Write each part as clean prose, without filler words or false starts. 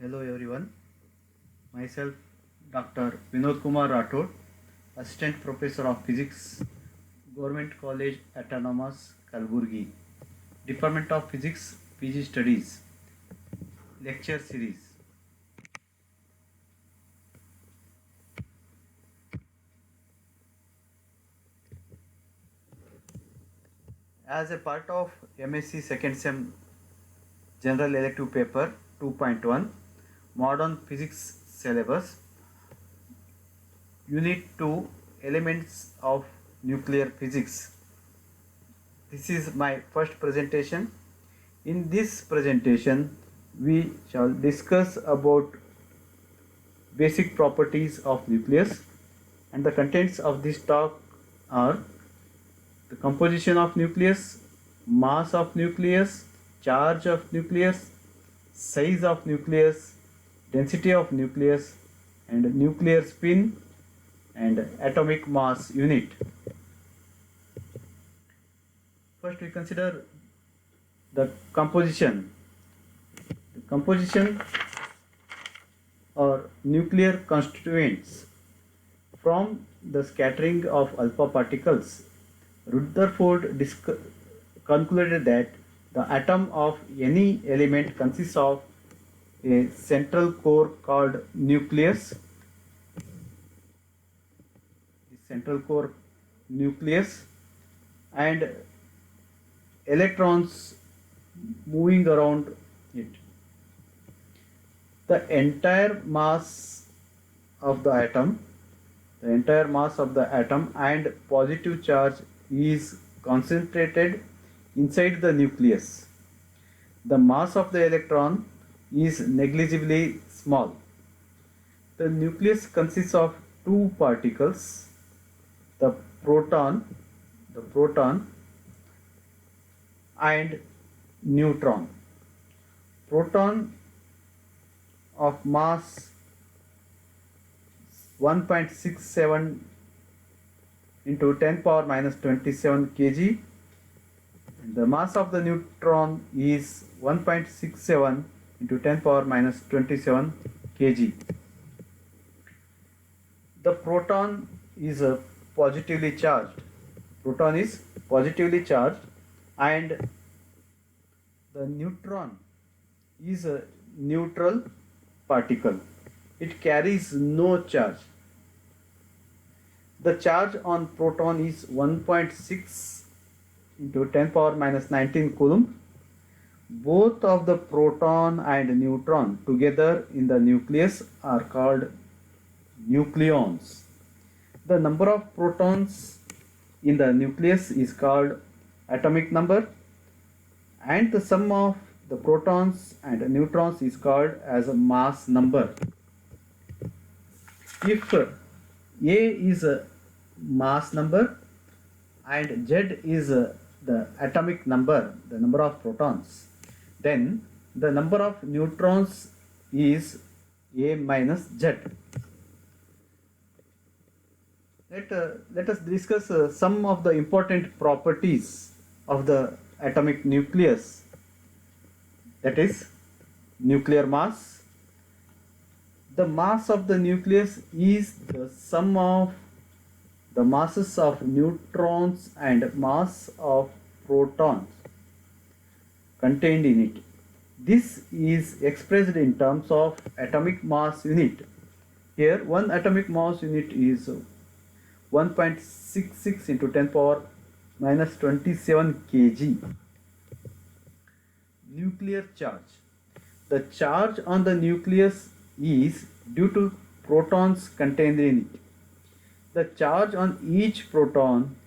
Hello everyone, myself Dr. Vinod Kumar Rathod, Assistant Professor of Physics, Government College Autonomous, Kalburgi, Department of Physics, PG Studies, Lecture Series. As a part of MSc Second Sem General Elective Paper 2.1, Modern Physics Syllabus, Unit 2, Elements of Nuclear Physics. This is my first presentation. In this presentation, we shall discuss about basic properties of nucleus, and the contents of this talk are the composition of nucleus, mass of nucleus, charge of nucleus, size of nucleus, density of nucleus, and nuclear spin and atomic mass unit. First we consider the composition. The composition or nuclear constituents from the scattering of alpha particles. Rutherford concluded that the atom of any element consists of a central core called nucleus. The central core nucleus and electrons moving around it. The entire mass of the atom and positive charge is concentrated inside the nucleus. The mass of the electron is negligibly small. The nucleus consists of two particles, the proton and neutron. Proton of mass 1.67 into 10 power minus 27 kg. The mass of the neutron is 1.67 into 10 power minus 27 kg. The proton is positively charged. And the neutron is a neutral particle. It carries no charge. The charge on proton is 1.6 into 10 power minus 19 coulomb. Both of the proton and neutron together in the nucleus are called nucleons. The number of protons in the nucleus is called atomic number, and the sum of the protons and neutrons is called as a mass number. If A is a mass number and Z is the atomic number, the number of protons, then the number of neutrons is A minus Z. Let us discuss some of the important properties of the atomic nucleus, that is nuclear mass. The mass of the nucleus is the sum of the masses of neutrons and mass of protons contained in it. This is expressed in terms of atomic mass unit. Here, one atomic mass unit is 1.66 into 10 power minus 27 kg. Nuclear charge. The charge on the nucleus is due to protons contained in it. The charge on each proton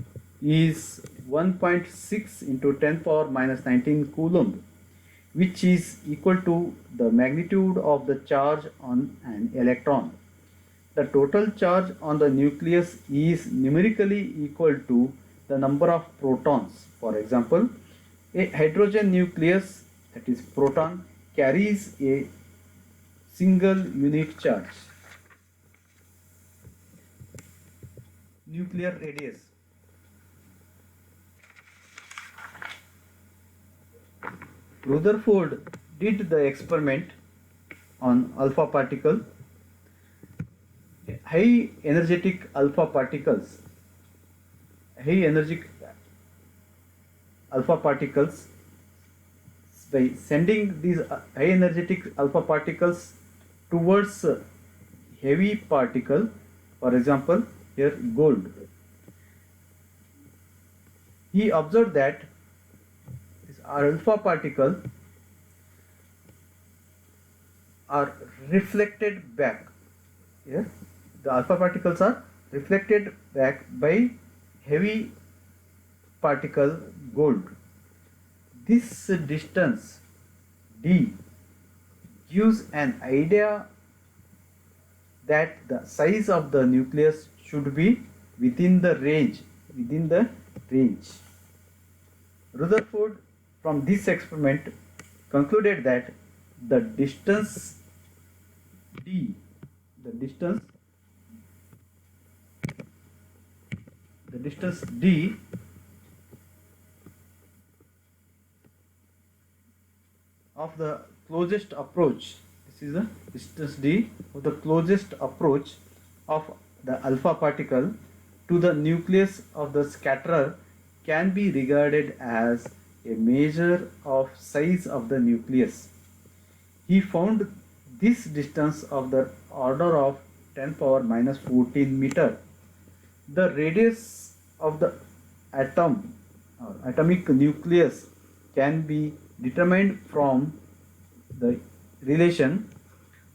is 1.6 into 10 power minus 19 coulomb, which is equal to the magnitude of the charge on an electron. The total charge on the nucleus is numerically equal to the number of protons. For example, a hydrogen nucleus, that is proton, carries a single unit charge. Nuclear radius. Rutherford did the experiment on alpha particle. High energetic alpha particles, high energetic alpha particles, by sending these high energetic alpha particles towards heavy particle, for example here gold, he observed that this alpha particle are reflected back. Here the alpha particles are reflected back by heavy particle gold. This distance d gives an idea that the size of the nucleus should be within the range. Rutherford from this experiment concluded that the distance d, the distance d of the closest approach, this is the distance d of the closest approach of the alpha particle to the nucleus of the scatterer can be regarded as a measure of size of the nucleus. He found this distance of the order of 10 power minus 14 meter. The radius of the atom or atomic nucleus can be determined from the relation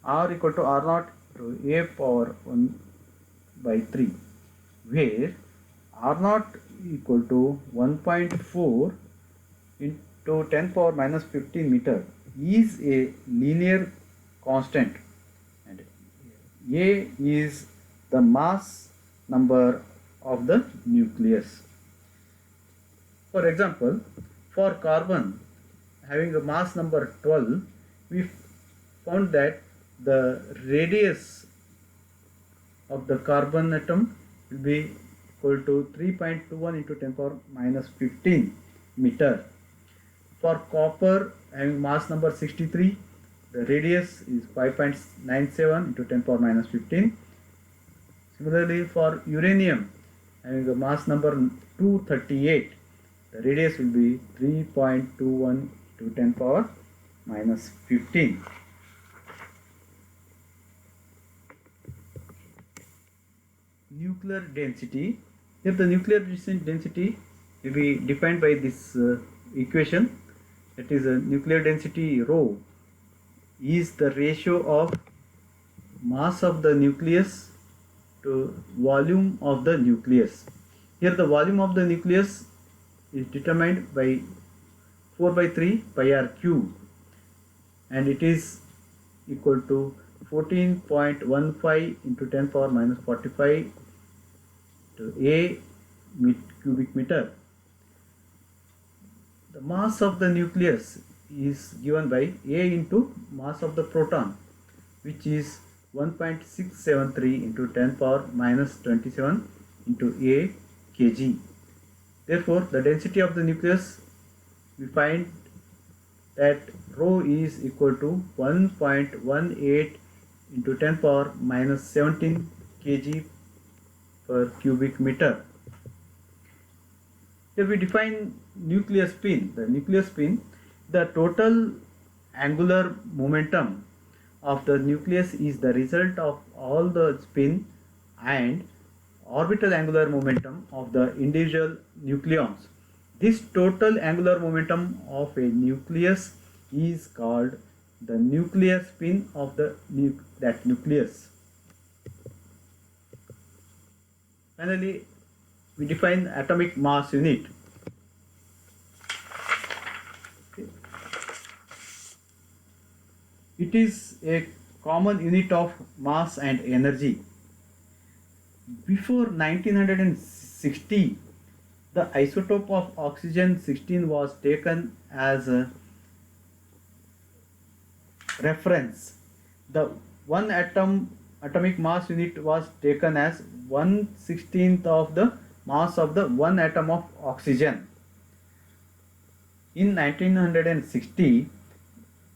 r equal to r naught to a power 1 by 3, where r naught equal to 1.4 into 10 power minus 15 meter is a linear constant and a is the mass number of the nucleus. For example, for carbon having a mass number 12, we found that the radius of the carbon atom will be equal to 3.21 into 10 power minus 15 meter. For copper having mass number 63, the radius is 5.97 into 10 power minus 15. Similarly, for uranium having a mass number 238, the radius will be 3.21 to 10 power minus 15. Nuclear density. Here the nuclear density will be defined by this equation. That is, nuclear density rho is the ratio of mass of the nucleus to volume of the nucleus. Here the volume of the nucleus is determined by 4 by 3 pi r cube, and it is equal to 14.15 into 10 power minus 45 to a cubic meter. The mass of the nucleus is given by a into mass of the proton, which is 1.673 into 10 power minus 27 into a kg. Therefore, the density of the nucleus, we find that rho is equal to 1.18 into 10 power minus 17 kg per cubic meter. Here we define nuclear spin. The nuclear spin, the total angular momentum of the nucleus is the result of all the spin and orbital angular momentum of the individual nucleons. This total angular momentum of a nucleus is called the nuclear spin of that nucleus. Finally, we define atomic mass unit. Okay. It is a common unit of mass and energy. Before 1960, the isotope of oxygen 16 was taken as a reference. The one atomic mass unit was taken as 1/16 of the mass of the one atom of oxygen. In 1960,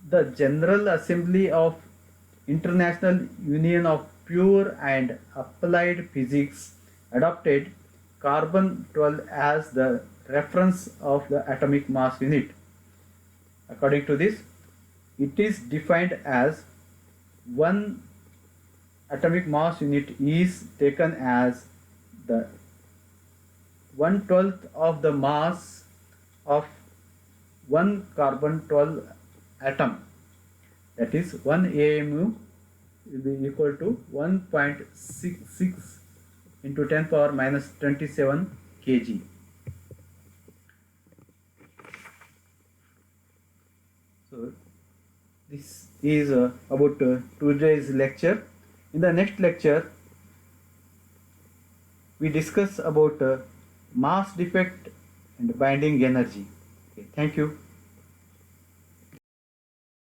the General Assembly of International Union of Pure and Applied Physics adopted carbon 12 as the reference of the atomic mass unit. According to this, it is defined as one atomic mass unit is taken as the 1/12 of the mass of one carbon 12 atom, that is 1 AMU will be equal to 1.66 into 10 power minus 27 kg. So this is about today's lecture. In the next lecture we discuss about mass defect and binding energy. Okay, thank you.